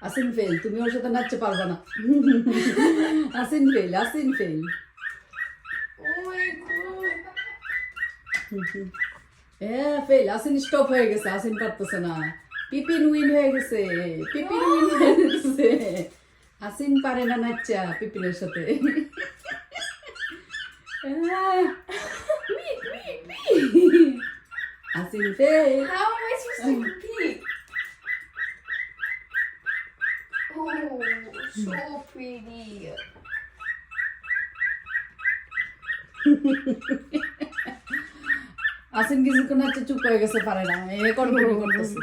আসিন fail, তুমি ওর সাথে নাচতে পারবে না। আসিন ফেল, আসিন fail. Oh my god. Fail, আসিন স্টপ হয়ে গেছে, আসিন পারতেছে না। পিপিন উইন হয়ে গেছে, পিপিন উইন হয়ে গেছে। আসিন পারে না নাচা পিপিনের সাথে। আসিন fail. How am I supposed to compete? Oh, so pretty. আসিন কিছুক্ষণ হচ্ছে চুপ হয়ে গেছে, পারে না, এ কন্টিনিউ করতেছে।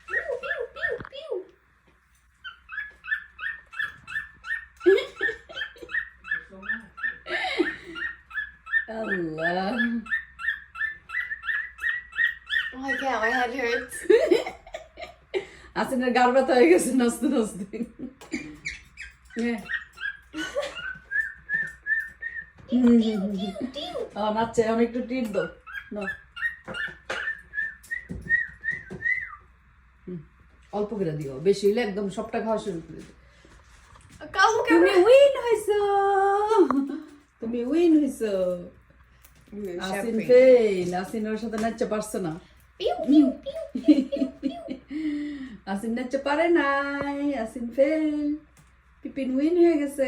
Pew, pew, pew, pew. Allah, Oh, I can't. My head hurts. আসিনের গার ব্যথা হয়ে গেছে নাচতে নাচতে। নাচছে, আমি একটু টিট দাও না। অল্প করে দিও, বেশি হইলে একদম সবটা খাওয়া শুরু করে দিও। God, look at তুমি me. উইন হইছো, তুমি উইন হইছো। আসিন ফেল, আসিন ওর সাথে নাচতে পারছো না। Pew, pew, pew, pew, pew. আসিন নাচতে পারে নাই, আসিন ফেল, পিপিন উইন হয়ে গেছে।